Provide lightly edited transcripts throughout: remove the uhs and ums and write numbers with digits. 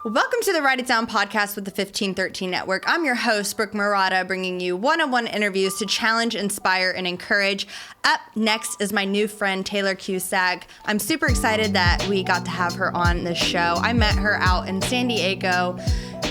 Welcome to the Write It Down podcast with the 1513 Network. I'm your host, Brooke Murata, bringing you one-on-one interviews to challenge, inspire, and encourage. Up next is my new friend, Taylor Cusack. I'm super excited that we got to have her on this show. I met her out in San Diego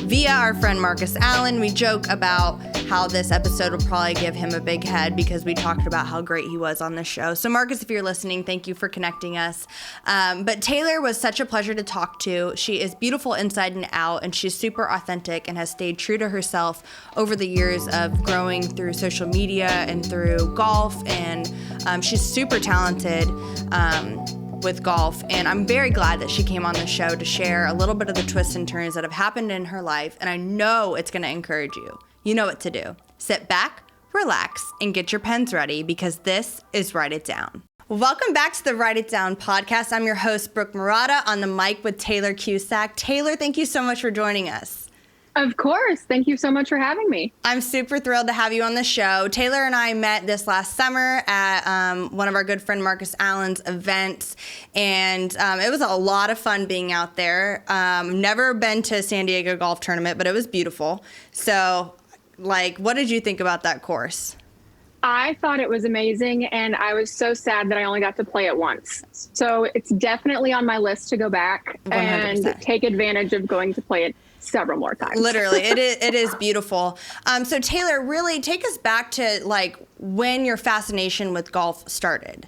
via our friend Marcus Allen. We joke about how this episode will probably give him a big head because we talked about how great he was on the show. So Marcus, if you're listening, thank you for connecting us. But Taylor was such a pleasure to talk to. She is beautiful inside and out, and she's super authentic and has stayed true to herself over the years of growing through social media and through golf. And she's super talented with golf, and I'm very glad that she came on the show to share a little bit of the twists and turns that have happened in her life, and I know it's going to encourage you. You know what to do. Sit back, relax, and get your pens ready because this is Write It Down. Welcome back to the Write It Down podcast. I'm your host, Brooke Murata, on the mic with Taylor Cusack. Taylor, thank you so much for joining us. Of course. Thank you so much for having me. I'm super thrilled to have you on the show. Taylor and I met this last summer at one of our good friend Marcus Allen's events, and it was a lot of fun being out there. Never been to a San Diego golf tournament, but it was beautiful. So, what did you think about that course? I thought it was amazing, and I was so sad that I only got to play it once. So it's definitely on my list to go back 100%. And take advantage of going to play it several more times. Literally, it is beautiful. So Taylor, really take us back to when your fascination with golf started.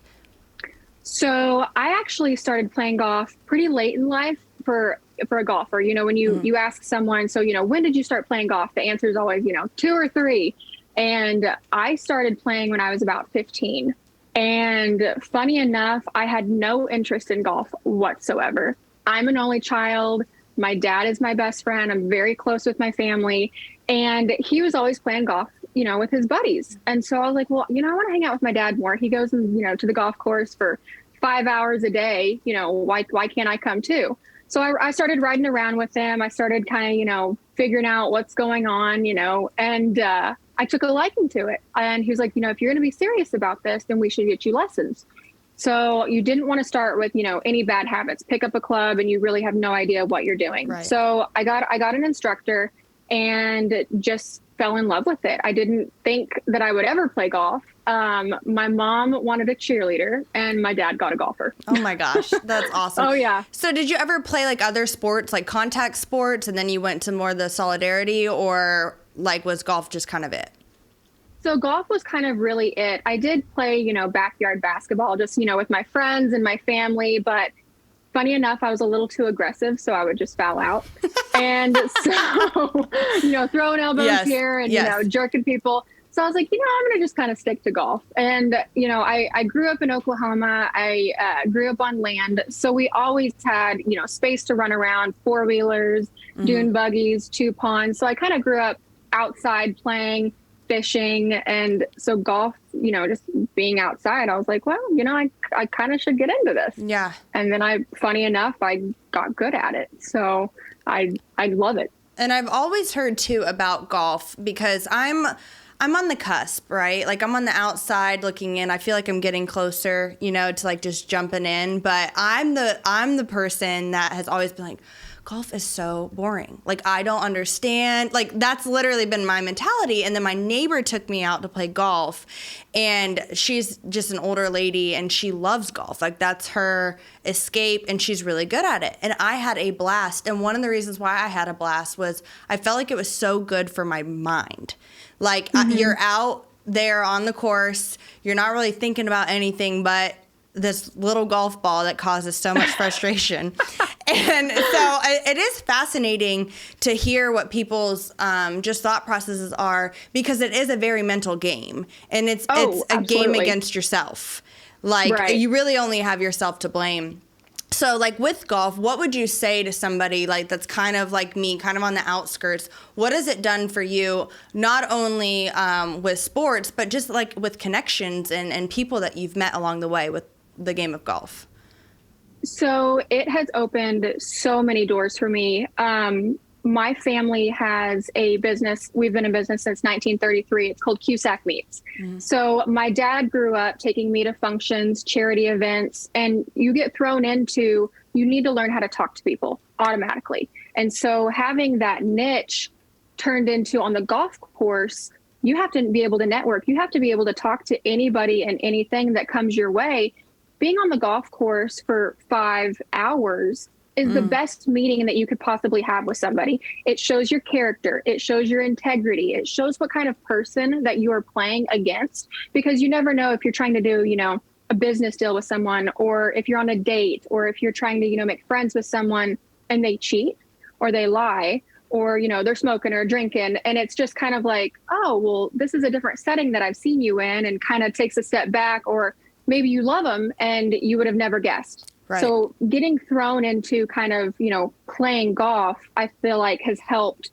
So I actually started playing golf pretty late in life for a golfer. You know, when you ask someone, so, when did you start playing golf? The answer is always, 2 or 3. And I started playing when I was about 15. And funny enough, I had no interest in golf whatsoever. I'm an only child. My dad is my best friend. I'm very close with my family. And he was always playing golf, with his buddies. And so I was like, well, I want to hang out with my dad more. He goes, to the golf course for 5 hours a day. Why can't I come too? So I started riding around with him. I started kind of, figuring out what's going on, and I took a liking to it. And he was like, if you're going to be serious about this, then we should get you lessons. So you didn't want to start with, any bad habits. Pick up a club and you really have no idea what you're doing. Right. So I got an instructor and just fell in love with it. I didn't think that I would ever play golf. My mom wanted a cheerleader and my dad got a golfer. Oh my gosh, that's awesome. Oh yeah. So did you ever play other sports, like contact sports, and then you went to more the solidarity, or was golf just kind of it? So golf was kind of really it. I did play, backyard basketball just, with my friends and my family. But funny enough, I was a little too aggressive, so I would just foul out. And so, throwing elbows here and, jerking people. So I was like, I'm going to just kind of stick to golf. And, I grew up in Oklahoma. I grew up on land. So we always had, space to run around, 4-wheelers, dune buggies, 2 ponds. So I kind of grew up outside playing, fishing. And so golf, just being outside, I was like, well, I kind of should get into this. Yeah. And then funny enough, I got good at it. So I love it. And I've always heard too about golf because I'm on the cusp, right? I'm on the outside looking in. I feel like I'm getting closer, to just jumping in. But I'm the person that has always been like, golf is so boring. I don't understand. That's literally been my mentality. And then my neighbor took me out to play golf, and she's just an older lady and she loves golf. That's her escape, and she's really good at it. And I had a blast. And one of the reasons why I had a blast was I felt like it was so good for my mind. You're out there on the course. You're not really thinking about anything but this little golf ball that causes so much frustration. And so it is fascinating to hear what people's just thought processes are, because it is a very mental game, and it's a game against yourself. Right. You really only have yourself to blame. So with golf, what would you say to somebody that's kind of like me, kind of on the outskirts? What has it done for you, not only with sports, but just with connections and people that you've met along the way with the game of golf? So it has opened so many doors for me. My family has a business. We've been in business since 1933. It's called Cusack Meats. So my dad grew up taking me to functions, charity events, and you get thrown into, you need to learn how to talk to people automatically. And so having that niche turned into on the golf course, you have to be able to network. You have to be able to talk to anybody and anything that comes your way. Being on the golf course for 5 hours is the best meeting that you could possibly have with somebody. It shows your character. It shows your integrity. It shows what kind of person that you are playing against, because you never know if you're trying to do, a business deal with someone, or if you're on a date, or if you're trying to, make friends with someone and they cheat or they lie, or, they're smoking or drinking. And it's just kind of like, oh, well, this is a different setting that I've seen you in, and kind of takes a step back. Or maybe you love them and you would have never guessed. Right. So getting thrown into kind of, playing golf, I feel like has helped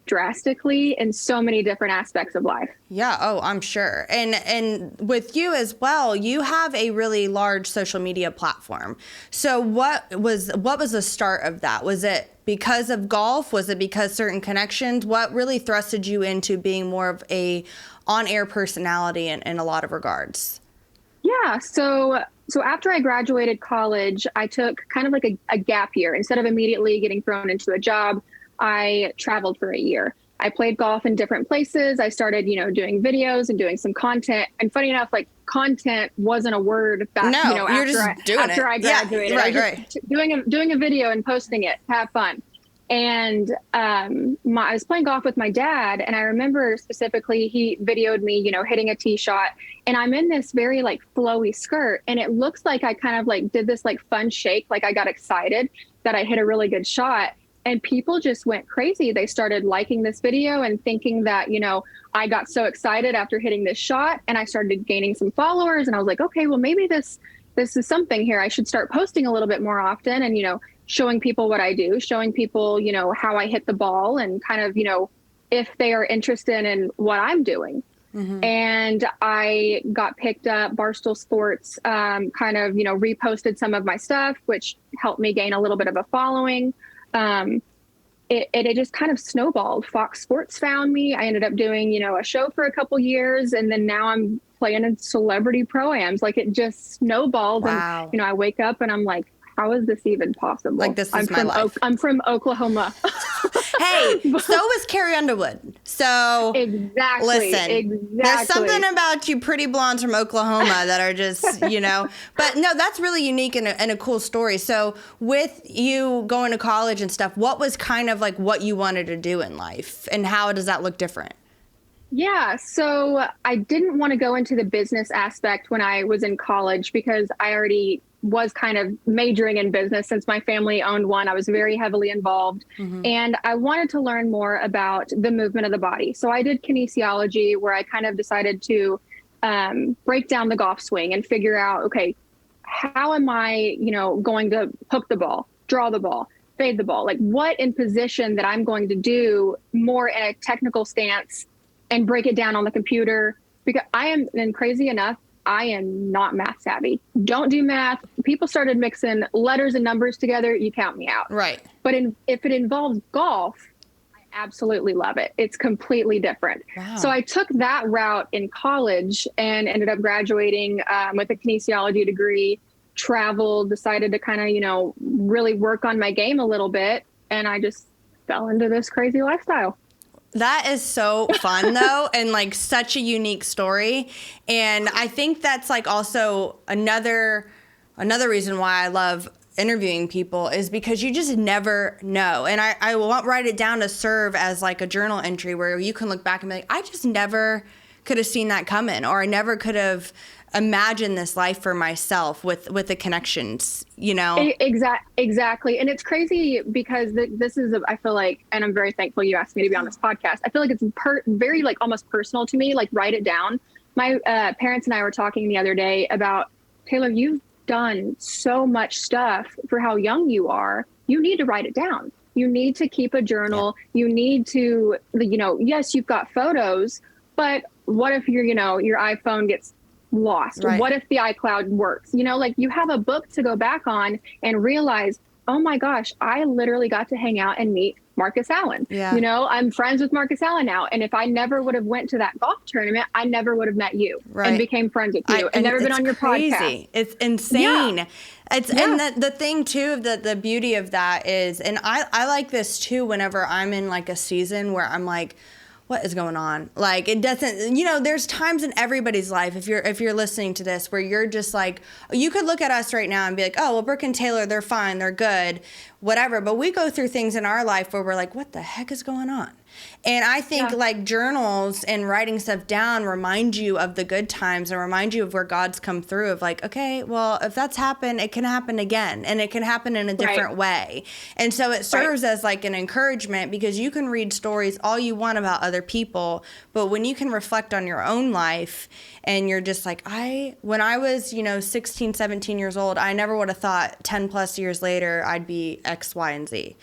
drastically in so many different aspects of life. Yeah. Oh, I'm sure. And with you as well, you have a really large social media platform. So what was the start of that? Was it because of golf? Was it because certain connections? What really thrusted you into being more of a on-air personality in a lot of regards? Yeah. So after I graduated college, I took kind of like a gap year. Instead of immediately getting thrown into a job, I traveled for a year. I played golf in different places. I started, doing videos and doing some content. And funny enough, like, content wasn't a word back, after I graduated. Yeah, right. Doing a video and posting it, have fun. And I was playing golf with my dad, and I remember specifically he videoed me, hitting a tee shot, and I'm in this very like flowy skirt, and it looks like I kind of like did this like fun shake, like I got excited that I hit a really good shot. And people just went crazy. They started liking this video and thinking that, I got so excited after hitting this shot, and I started gaining some followers. And I was like, okay, well, maybe this is something here. I should start posting a little bit more often and, showing people what I do, showing people, how I hit the ball, and kind of, if they are interested in what I'm doing. Mm-hmm. And I got picked up. Barstool Sports kind of, reposted some of my stuff, which helped me gain a little bit of a following. It just kind of snowballed. Fox Sports found me. I ended up doing, a show for a couple years, and then now I'm playing in celebrity pro-ams. Like, it just snowballed. Wow. And, I wake up and I'm like, how is this even possible? Like, this is my life. I'm from Oklahoma. Hey, so was Carrie Underwood. So exactly. Listen, there's something about you pretty blondes from Oklahoma that are just, but no, that's really unique and a cool story. So with you going to college and stuff, what was kind of like what you wanted to do in life, and how does that look different? Yeah, so I didn't want to go into the business aspect when I was in college, because I already was kind of majoring in business since my family owned one. I was very heavily involved, and I wanted to learn more about the movement of the body. So I did kinesiology, where I kind of decided to break down the golf swing and figure out, okay, how am I, going to hook the ball, draw the ball, fade the ball? Like, what in position that I'm going to do more in a technical stance and break it down on the computer, because and crazy enough, I am not math savvy. Don't do math. People started mixing letters and numbers together. You count me out. Right. But if it involves golf, I absolutely love it. It's completely different. Wow. So I took that route in college and ended up graduating with a kinesiology degree, traveled, decided to kind of, really work on my game a little bit. And I just fell into this crazy lifestyle. That is so fun, though, and like such a unique story. And I think that's like also another reason why I love interviewing people, is because you just never know. And I won't write it down to serve as like a journal entry where you can look back and be like, I just never could have seen that coming, or I never could have imagined this life for myself with the connections, Exactly. And it's crazy because this is, I feel like, and I'm very thankful you asked me to be on this podcast. I feel like it's very like almost personal to me, like write it down. My parents and I were talking the other day about, Taylor, you've done so much stuff for how young you are. You need to write it down. You need to keep a journal. Yeah. You need to, yes, you've got photos, but what if your iPhone gets lost? Right. What if the iCloud works? Like, you have a book to go back on and realize, oh my gosh, I literally got to hang out and meet Marcus Allen. Yeah. You know, I'm friends with Marcus Allen now. And if I never would have went to that golf tournament, I never would have met you and became friends with you and never been on your podcast. It's insane. Yeah. And the thing too, the beauty of that is, and I like this too, whenever I'm in like a season where I'm like, what is going on? Like, it doesn't, you know, there's times in everybody's life, if you're listening to this, where you're just like, you could look at us right now and be like, oh, well, Brooke and Taylor, they're fine, they're good, whatever. But we go through things in our life where we're like, what the heck is going on? And I think like journals and writing stuff down remind you of the good times and remind you of where God's come through, of like, okay, well, if that's happened, it can happen again, and it can happen in a different way. And so it serves as like an encouragement, because you can read stories all you want about other people, but when you can reflect on your own life and you're just like, when I was, 16, 17 years old, I never would have thought 10 plus years later I'd be X, Y, and Z.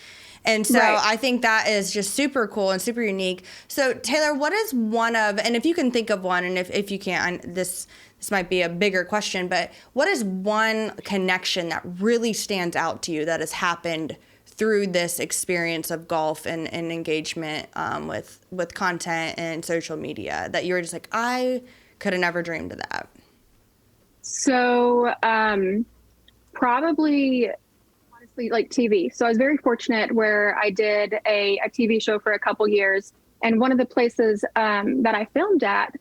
And so I think that is just super cool and super unique. So Taylor, what is one of, and if you can think of one, and if you can't, this might be a bigger question, but what is one connection that really stands out to you that has happened through this experience of golf and engagement with content and social media that you were just like, I could have never dreamed of that? So probably like TV. So I was very fortunate where I did a TV show for a couple years, and one of the places that I filmed at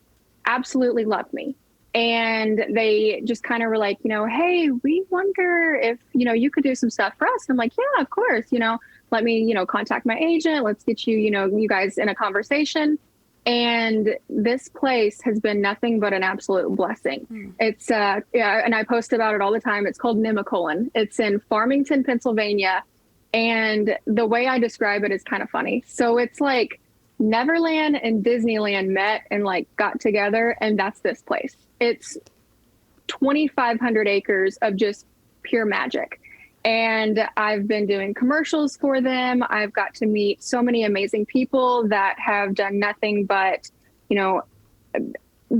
absolutely loved me. And they just kind of were like, hey, we wonder if, you could do some stuff for us. And I'm like, yeah, of course, let me, contact my agent. Let's get you, you guys in a conversation. And this place has been nothing but an absolute blessing. It's, and I post about it all the time. It's called Nemacolin. It's in Farmington, Pennsylvania. And the way I describe it is kind of funny. So it's like Neverland and Disneyland met and like got together, and that's this place. It's 2,500 acres of just pure magic. And I've been doing commercials for them. I've got to meet so many amazing people that have done nothing but,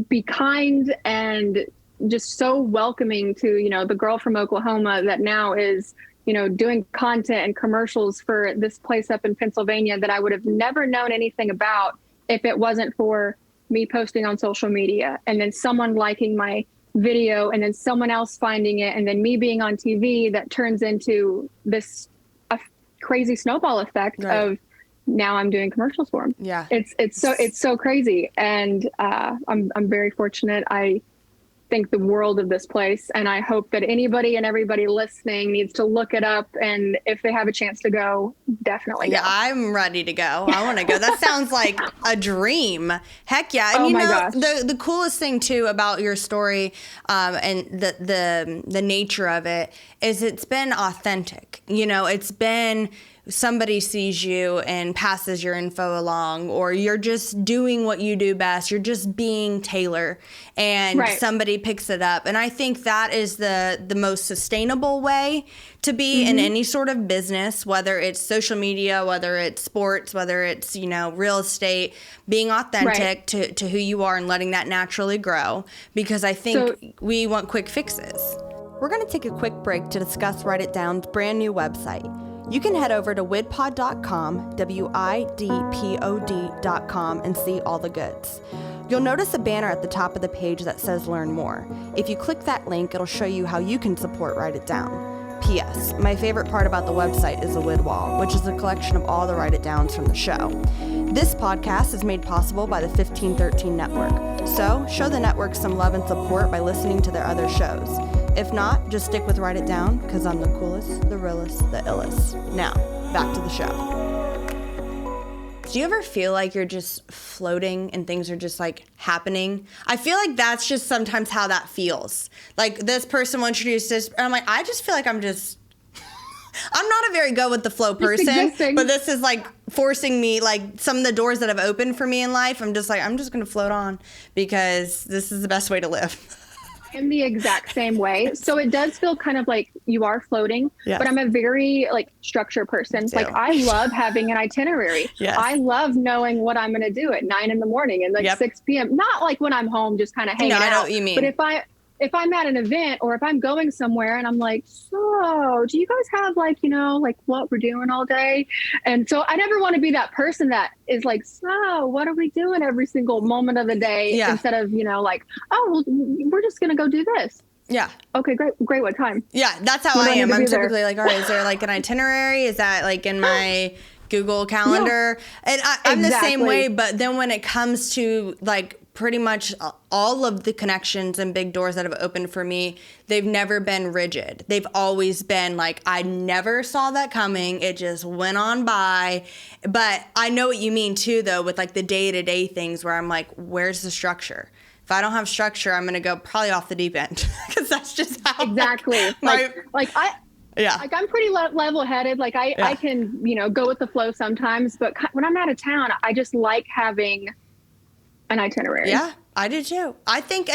be kind and just so welcoming to, the girl from Oklahoma that now is, doing content and commercials for this place up in Pennsylvania that I would have never known anything about if it wasn't for me posting on social media and then someone liking my video and then someone else finding it and then me being on TV that turns into this crazy snowball effect of now I'm doing commercials for them. Yeah. It's so crazy. And I'm very fortunate. I think the world of this place, and I hope that anybody and everybody listening needs to look it up, and if they have a chance to go, definitely go. I'm ready to go. I want to go. That sounds like a dream. Heck yeah. And gosh. the coolest thing too about your story and the nature of it is it's been authentic. It's been somebody sees you and passes your info along, or you're just doing what you do best. You're just being Taylor, and somebody picks it up. And I think that is the most sustainable way to be in any sort of business, whether it's social media, whether it's sports, whether it's, real estate, being authentic to who you are and letting that naturally grow. Because I think we want quick fixes. We're going to take a quick break to discuss Write It Down's brand new website. You can head over to widpod.com, widpod.com, and see all the goods. You'll notice a banner at the top of the page that says Learn More. If you click that link, it'll show you how you can support Write It Down. P.S. My favorite part about the website is the Wid Wall, which is a collection of all the Write It Downs from the show. This podcast is made possible by the 1513 Network, so show the network some love and support by listening to their other shows. If not, just stick with Write It Down, because I'm the coolest, the realest, the illest. Now, back to the show. Do you ever feel like you're just floating and things are just like happening? I feel like that's just sometimes how that feels. Like this person will introduce this, and I'm like, I just feel like I'm not a very go with the flow person, but this is like forcing me, like some of the doors that have opened for me in life. I'm just going to float on because this is the best way to live. I'm the exact same way. So it does feel kind of like you are floating, but I'm a very like structure person. Like I love having an itinerary. Yes. I love knowing what I'm going to do at 9 a.m. and like 6 p.m. Not like when I'm home, just kind of hanging out. I know what you mean. But if I'm at an event or if I'm going somewhere and I'm like, so do you guys have like, like what we're doing all day? And so I never want to be that person that is like, so what are we doing every single moment of the day? Yeah. Instead of, like, oh, well, we're just going to go do this. Yeah. Okay, great. What time? Yeah, that's how I am. I'm typically like, all right, is there like an itinerary? Is that like in my Google Calendar? Yeah. And I'm the same way, but then when it comes to like pretty much all of the connections and big doors that have opened for me, they've never been rigid. They've always been like, I never saw that coming. It just went on by. But I know what you mean too, though, with like the day-to-day things where I'm like, where's the structure? If I don't have structure, I'm going to go probably off the deep end because that's just how exactly. Yeah. Like I'm pretty level-headed. Like I can, go with the flow sometimes, but when I'm out of town, I just like having an itinerary. Yeah, I do too. I think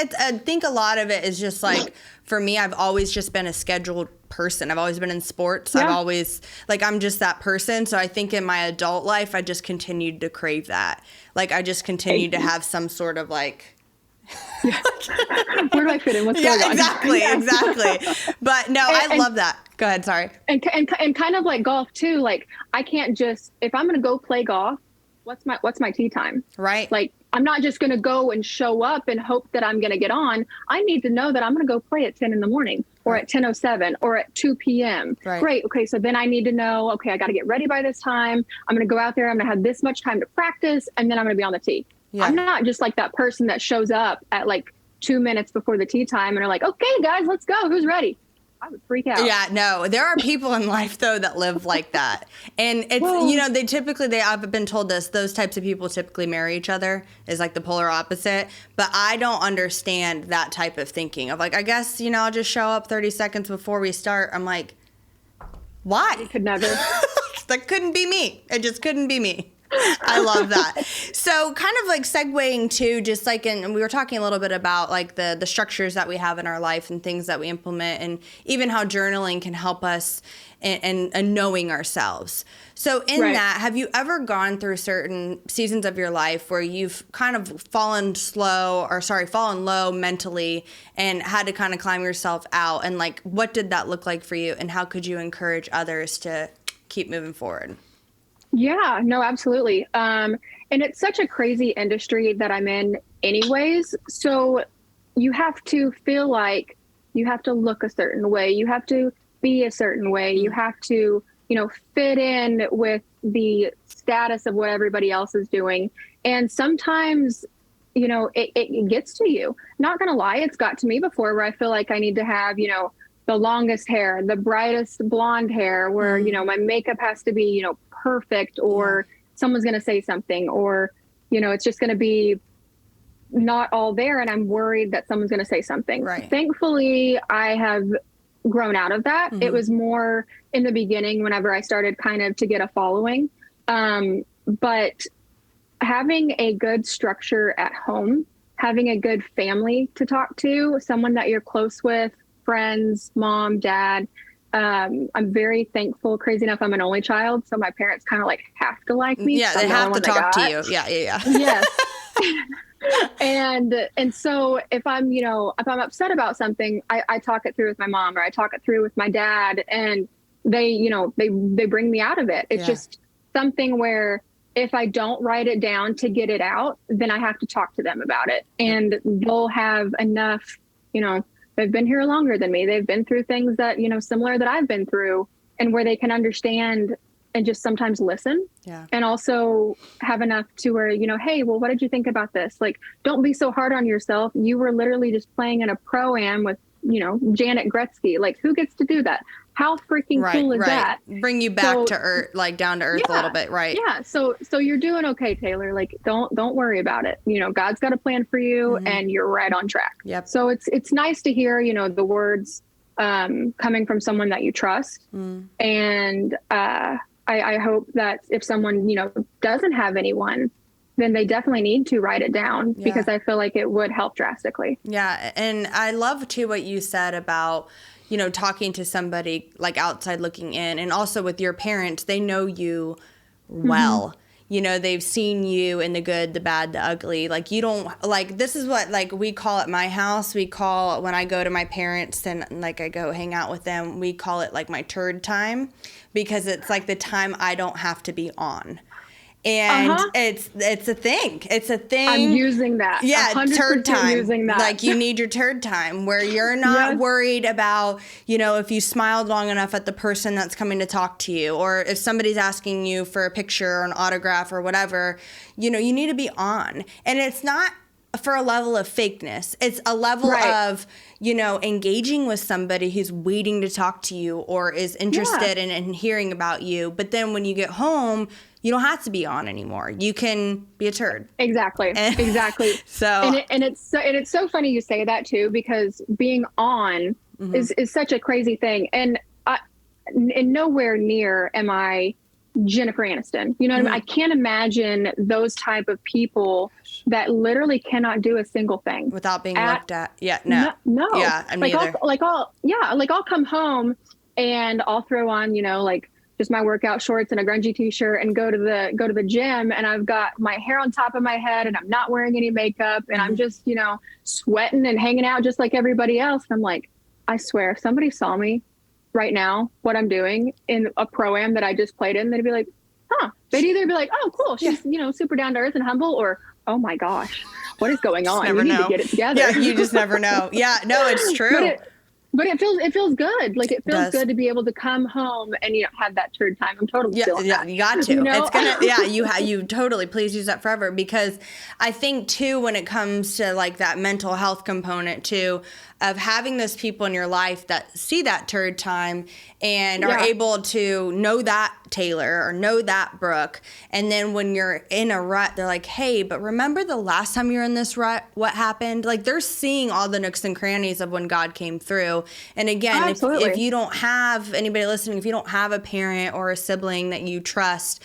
a lot of it is just like, for me, I've always just been a scheduled person. I've always been in sports. Yeah. I've always, like, I'm just that person. So I think in my adult life, I just continued to crave that. Like, I just continued to have some sort of like, yeah. Where do I fit in? What's going on? Exactly. But no, I love that. Go ahead. Sorry. And kind of like golf too. Like I can't just, if I'm going to go play golf, what's my tee time? Right. Like I'm not just going to go and show up and hope that I'm going to get on. I need to know that I'm going to go play at 10 in the morning or at 10:07 or at 2 p.m. Right. Great. Okay. So then I need to know, okay, I got to get ready by this time. I'm going to go out there. I'm going to have this much time to practice and then I'm going to be on the tee. Yeah. I'm not just like that person that shows up at like 2 minutes before the tee time and are like, okay, guys, let's go. Who's ready? I would freak out. Yeah, no, there are people in life though that live like that. And it's, I've been told this, those types of people typically marry each other is like the polar opposite. But I don't understand that type of thinking of like, I guess, I'll just show up 30 seconds before we start. I'm like, why? You could never. That couldn't be me. It just couldn't be me. I love that. So kind of like segueing to just like, and we were talking a little bit about like the structures that we have in our life and things that we implement and even how journaling can help us and knowing ourselves. So in that, have you ever gone through certain seasons of your life where you've kind of fallen low mentally and had to kind of climb yourself out? And like, what did that look like for you? And how could you encourage others to keep moving forward? Yeah, no, absolutely. And it's such a crazy industry that I'm in anyways. So you have to feel like you have to look a certain way. You have to be a certain way. You have to, fit in with the status of what everybody else is doing. And sometimes, it gets to you. Not going to lie, it's got to me before where I feel like I need to have, the longest hair, the brightest blonde hair, where, my makeup has to be, perfect, or someone's going to say something, or, it's just going to be not all there. And I'm worried that someone's going to say something. Right. Thankfully, I have grown out of that. Mm-hmm. It was more in the beginning whenever I started kind of to get a following. But having a good structure at home, having a good family to talk to, someone that you're close with, friends, mom, dad. I'm very thankful. Crazy enough, I'm an only child, so my parents kind of like have to like me. Yeah, they have to talk to you. Yeah. Yes. And so if I'm upset about something, I talk it through with my mom, or I talk it through with my dad, and they bring me out of it. It's just something where if I don't write it down to get it out, then I have to talk to them about it, and they'll have enough, they've been here longer than me. They've been through things that, similar that I've been through, and where they can understand and just sometimes listen. Yeah. And also have enough to where, hey, well, what did you think about this? Like, don't be so hard on yourself. You were literally just playing in a pro-am with, Janet Gretzky. Like, who gets to do that? How freaking cool is that? Bring you back to earth, like down to earth a little bit. Right. Yeah. So you're doing okay, Taylor. Like, don't worry about it. God's got a plan for you, and you're right on track. Yep. So it's nice to hear, the words coming from someone that you trust. And I hope that if someone, doesn't have anyone, then they definitely need to write it down, because I feel like it would help drastically. Yeah. And I love too what you said about, talking to somebody like outside looking in, and also with your parents, they know you well. they've seen you in the good, the bad, the ugly. Like, you don't, like, this is what, like, we call at my house. We call, when I go to my parents and, like, I go hang out with them, we call it, like, my turd time, because it's, like, the time I don't have to be on. And it's a thing. It's a thing. I'm using that. Yeah, 100% turd time. using that. Like, you need your turd time where you're not worried about, if you smiled long enough at the person that's coming to talk to you, or if somebody's asking you for a picture or an autograph or whatever, you need to be on. And it's not for a level of fakeness. It's a level of, engaging with somebody who's waiting to talk to you or is interested in hearing about you. But then when you get home, you don't have to be on anymore. You can be a turd. Exactly. Exactly. So it's so funny you say that too, because being on is such a crazy thing. And nowhere near am I Jennifer Aniston. You know what I mean? I can't imagine those type of people that literally cannot do a single thing without being looked at. Yeah. No. Yeah. I'm neither. I'll come home and I'll throw on, just my workout shorts and a grungy t-shirt and go to the gym, and I've got my hair on top of my head and I'm not wearing any makeup and I'm just, sweating and hanging out just like everybody else. And I'm like, I swear, if somebody saw me right now, what I'm doing in a pro-am that I just played in, they'd be like, they'd either be like, oh, cool, she's, super down to earth and humble, or, oh my gosh, what is going on? You need to get it together. Yeah, you just never know. Yeah, no, it's true. But it feels good. Like, it feels good to be able to come home and have that turd time. I'm totally feeling that. You got to. It's gonna. You totally. Please use that forever, because I think too, when it comes to like that mental health component too, of having those people in your life that see that turd time and are able to know that Taylor or know that Brooke, and then when you're in a rut, they're like, hey, but remember the last time you were in this rut, what happened? Like, they're seeing all the nooks and crannies of when God came through. And again, if you don't have anybody listening, if you don't have a parent or a sibling that you trust,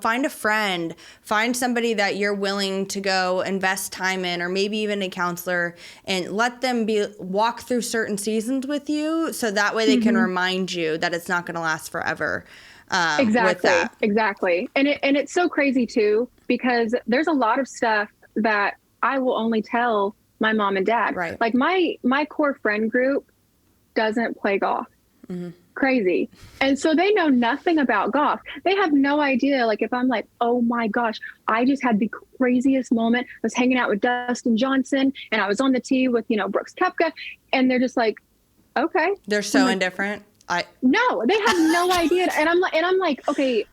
find a friend, find somebody that you're willing to go invest time in, or maybe even a counselor, and let them walk through certain seasons with you, so that way they can remind you that it's not going to last forever. Exactly. And it's so crazy too, because there's a lot of stuff that I will only tell my mom and dad. Right. Like, my core friend group doesn't play golf. Crazy. And so they know nothing about golf. They have no idea. Like, if I'm like, oh my gosh, I just had the craziest moment. I was hanging out with Dustin Johnson and I was on the tee with, Brooks Koepka, and they're just like, okay. They're so indifferent. No, they have no idea. And I'm like, okay,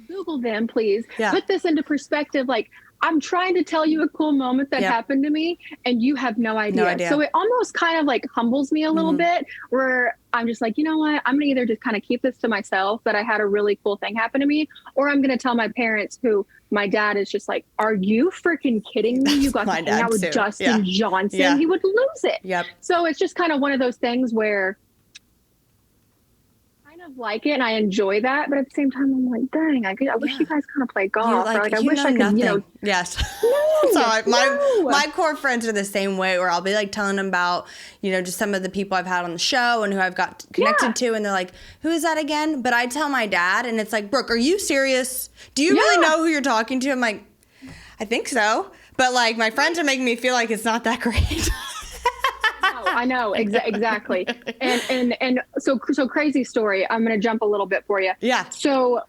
Google them, please. Yeah. Put this into perspective. Like, I'm trying to tell you a cool moment that happened to me, and you have no idea. So it almost kind of like humbles me a little bit, where I'm just like, you know what? I'm going to either just kind of keep this to myself, that I had a really cool thing happen to me, or I'm going to tell my parents, who my dad is just like, are you freaking kidding me? You got to hang out with Dustin Johnson. Yeah. He would lose it. Yep. So it's just kind of one of those things where like it and I enjoy that, but at the same time I'm like, dang, I wish you guys kind of play golf. Like, I wish I could, Yes. No, my core friends are the same way, where I'll be like telling them about, just some of the people I've had on the show and who I've got connected to, and they're like, who is that again? But I tell my dad, and it's like, Brooke, are you serious? Do you really know who you're talking to? I'm like, I think so. But like, my friends are making me feel like it's not that great. I know. Exactly. And so crazy story. I'm going to jump a little bit for you. Yeah. So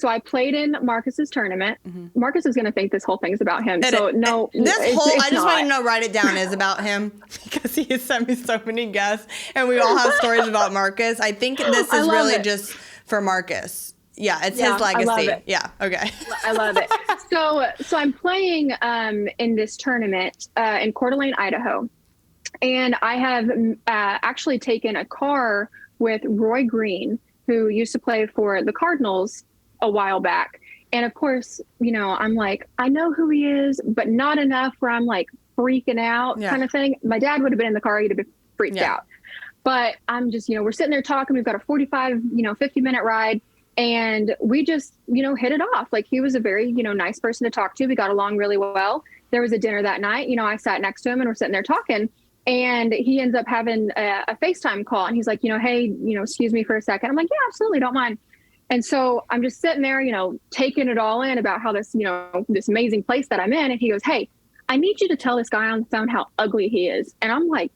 I played in Marcus's tournament. Marcus is going to think this whole thing is about him. I just want to know, write it down, is about him, because he has sent me so many guests and we all have stories about Marcus. I think this is really just for Marcus. Yeah, it's his legacy. I love it. Yeah, okay. I love it. So I'm playing in this tournament in Coeur d'Alene, Idaho. And I have actually taken a car with Roy Green, who used to play for the Cardinals a while back. And of course, I'm like, I know who he is, but not enough where I'm like freaking out kind of thing. My dad would have been in the car. He'd have been freaked out. But I'm just, we're sitting there talking. We've got a 45, 50-minute ride. And we just, hit it off. Like, he was a very, nice person to talk to. We got along really well. There was a dinner that night. I sat next to him and we're sitting there talking. And he ends up having a FaceTime call, and he's like, hey, excuse me for a second. I'm like, yeah, absolutely, don't mind. And so I'm just sitting there, taking it all in about how this, this amazing place that I'm in. And he goes, "Hey, I need you to tell this guy on the phone how ugly he is." And I'm like,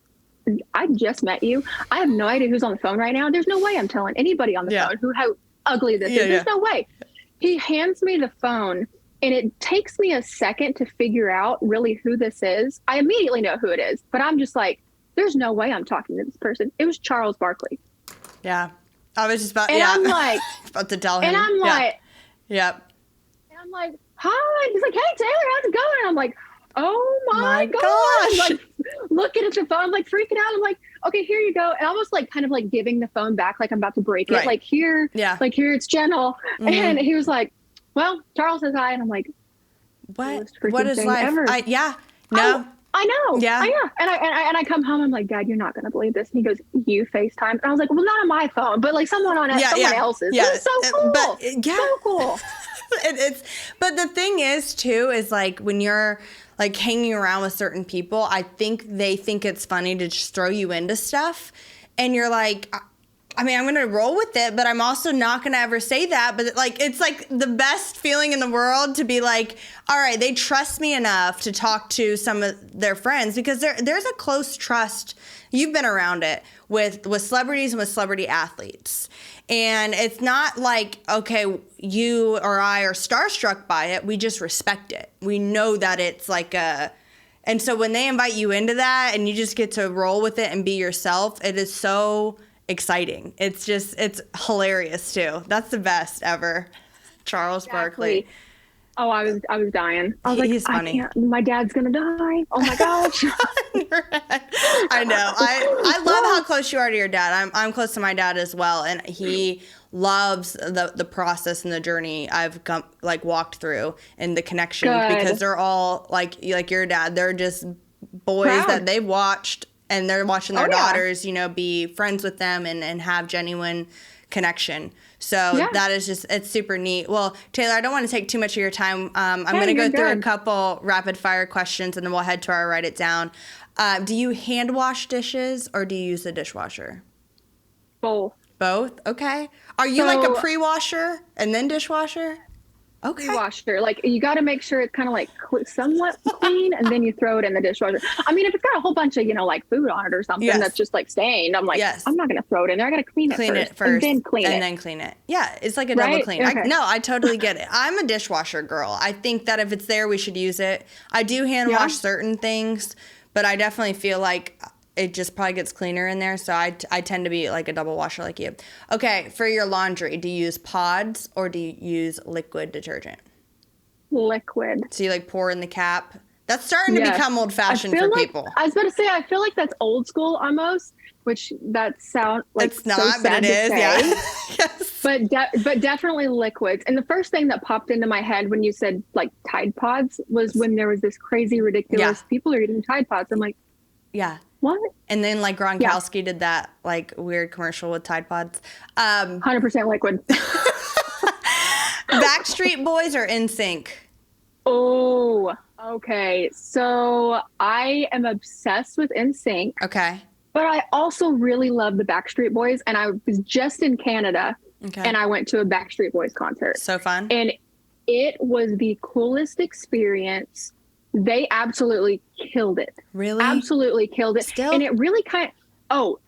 "I just met you. I have no idea who's on the phone right now. There's no way I'm telling anybody on the phone how ugly this is. There's no way." He hands me the phone, and it takes me a second to figure out really who this is. I immediately know who it is, but I'm just like, there's no way I'm talking to this person. It was Charles Barkley. Yeah. I was just about, and I'm like, about to tell him. And I'm like, yep. And I'm like, "Hi." He's like, "Hey, Taylor, how's it going?" And I'm like, "Oh my gosh. I'm like looking at the phone, I'm like freaking out. I'm like, "Okay, here you go." And almost like kind of like giving the phone back, like I'm about to break it. Like here, it's gentle. Mm-hmm. And he was like, "Well, Charles says hi." And I'm like, what is life? Ever. No. I know. Yeah. I know. And I come home, I'm like, "Dad, you're not going to believe this." And he goes, "You FaceTime?" And I was like, "Well, not on my phone, but like someone else's." Yeah. It's so cool. But, so cool. But the thing is too, is like when you're like hanging around with certain people, I think they think it's funny to just throw you into stuff. And you're like, I mean, I'm going to roll with it, but I'm also not going to ever say that. But like, it's like the best feeling in the world to be like, all right, they trust me enough to talk to some of their friends, because there's a close trust. You've been around it with celebrities and with celebrity athletes. And it's not like, okay, you or I are starstruck by it. We just respect it. We know that it's like and so when they invite you into that and you just get to roll with it and be yourself, it is so exciting. It's hilarious too. That's the best ever. Charles Barkley. Oh, I was dying. I was like, he's funny. My dad's gonna die. Oh my gosh. I know. I love how close you are to your dad. I'm close to my dad as well, and he loves the process and the journey I've walked through and the connections. Good. Because they're all like your dad. They're just boys that they've watched, and they're watching their daughters, be friends with them and have genuine connection. So that is it's super neat. Well, Taylor, I don't want to take too much of your time. I'm going to go through a couple rapid fire questions, and then we'll head to our write it down. Do you hand wash dishes or do you use the dishwasher? Both. Both? Okay. Are you like a pre-washer and then dishwasher? Okay. Pre-washer. Like, you got to make sure it's kind of like somewhat clean, and then you throw it in the dishwasher. I mean, if it's got a whole bunch of, like food on it or something that's just like stained, I'm like, I'm not going to throw it in there. I got to clean it first. And then clean it. Yeah. It's like a double clean. Okay. I totally get it. I'm a dishwasher girl. I think that if it's there, we should use it. I do hand wash certain things, but I definitely feel like it just probably gets cleaner in there. So I tend to be like a double washer like you. Okay, for your laundry, do you use pods or do you use liquid detergent? Liquid. So you like pour in the cap? That's starting to become old fashioned for people. I was about to say, I feel like that's old school almost, which that sounds like it's not, so but it is. Say. Yeah. Yes. But definitely liquids. And the first thing that popped into my head when you said like Tide Pods was when there was this crazy, ridiculous people are eating Tide Pods. I'm like, what? And then like Gronkowski did that like weird commercial with Tide Pods. 100% liquid. Backstreet Boys or NSYNC? Oh, okay. So I am obsessed with NSYNC. Okay. But I also really love the Backstreet Boys. And I was just in Canada and I went to a Backstreet Boys concert. So fun. And it was the coolest experience. They absolutely killed it. Really? Absolutely killed it. Still? And it really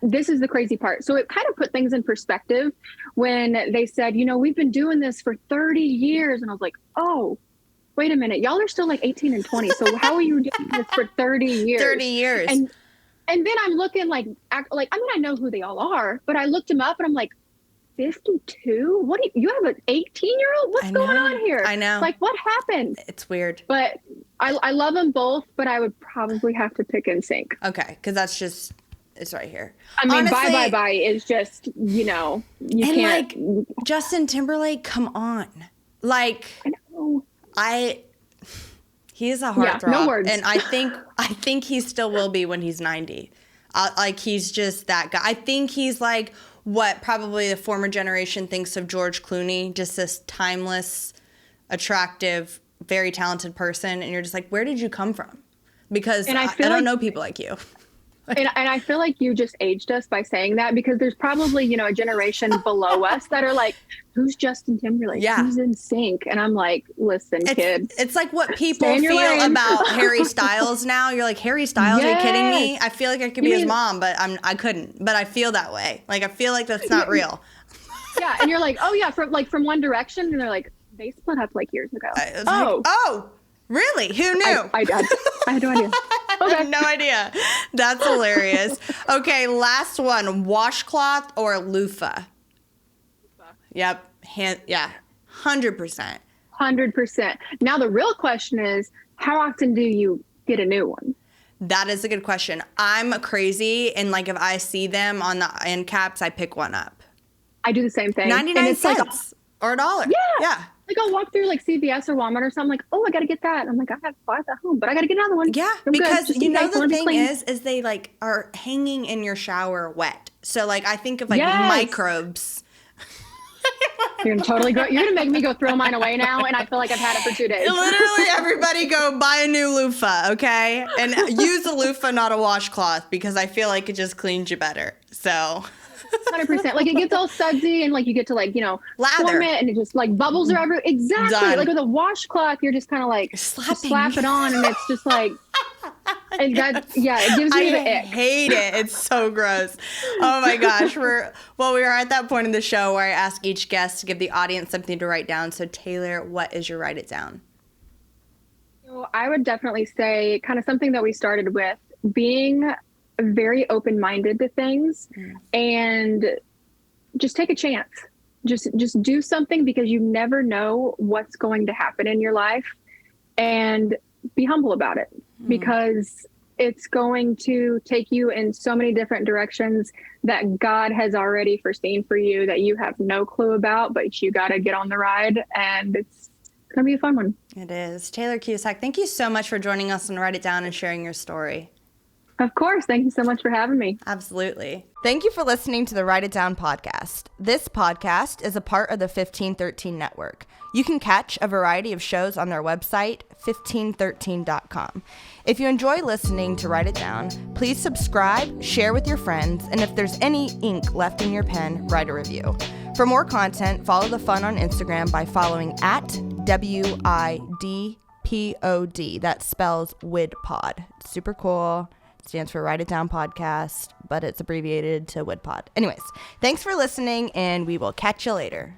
this is the crazy part. So it kind of put things in perspective when they said, we've been doing this for 30 years. And I was like, oh, wait a minute. Y'all are still like 18 and 20. So how are you doing this for 30 years? 30 years. And then I'm looking I know who they all are, but I looked them up and I'm like, 52? What do you have an 18-year-old? What's going on here? I know. Like, what happened? It's weird. But I love them both, but I would probably have to pick NSYNC. Okay, because that's just, it's right here. I mean, honestly, Bye is just, you can't. Like, Justin Timberlake, come on. Like, I know. He's a heartthrob. No words. And I think he still will be when he's 90. Like, he's just that guy. I think he's like what probably the former generation thinks of George Clooney, just this timeless, attractive, very talented person. And you're just like, where did you come from? Because I don't know people like you. And I feel like you just aged us by saying that, because there's probably, you know, a generation below us that are like, who's Justin Timberlake? Yeah. Who's in sync? And I'm like, listen, kid. It's like what people Stay in your feel lane. about Harry Styles now. You're like, Harry Styles, are you kidding me? Yes. I feel like I could be his mom, but I couldn't. But I feel that way. Like, I feel like that's not real. Yeah. And you're like, oh yeah, from One Direction. And they're like, they split up like years ago. Oh, really? Who knew? I had no idea. Okay. I had no idea. That's hilarious. Okay, last one. Washcloth or loofah? Yep. 100%. 100%. Now the real question is, how often do you get a new one? That is a good question. I'm crazy, and like if I see them on the end caps, I pick one up. I do the same thing. 99 cents or $1. Yeah. Like I'll walk through like CVS or Walmart or something, like, oh, I got to get that. I'm like, I have 5 at home, but I got to get another one. Yeah, because you know the thing is they like are hanging in your shower wet. So like I think of like microbes. You're gonna make me go throw mine away now, and I feel like I've had it for 2 days. Literally, everybody go buy a new loofah, okay? And use a loofah, not a washcloth, because I feel like it just cleans you better. So 100%. Like it gets all sudsy, and like you get to like, you know, lather form it, and it just like bubbles are everywhere. Exactly. Done. Like with a washcloth, you're just kind of like slap it on, and it's just like. And that, it gives me the ick. I hate it. It's so gross. Oh my gosh. We are at that point in the show where I ask each guest to give the audience something to write down. So Taylor, what is your write it down? So I would definitely say kind of something that we started with, being very open-minded to things and just take a chance. Just do something, because you never know what's going to happen in your life, and be humble about it, because it's going to take you in so many different directions that God has already foreseen for you that you have no clue about, but you got to get on the ride, and it's going to be a fun one. It is. Taylor Cusack, thank you so much for joining us on Write It Down and sharing your story. Of course. Thank you so much for having me. Absolutely. Thank you for listening to the Write It Down podcast. This podcast is a part of the 1513 network. You can catch a variety of shows on their website, 1513.com. If you enjoy listening to Write It Down, please subscribe, share with your friends, and if there's any ink left in your pen, write a review. For more content, follow the fun on Instagram by following at WIDPOD. That spells WIDPod. It's super cool. It stands for Write It Down Podcast, but it's abbreviated to WIDPod. Anyways, thanks for listening, and we will catch you later.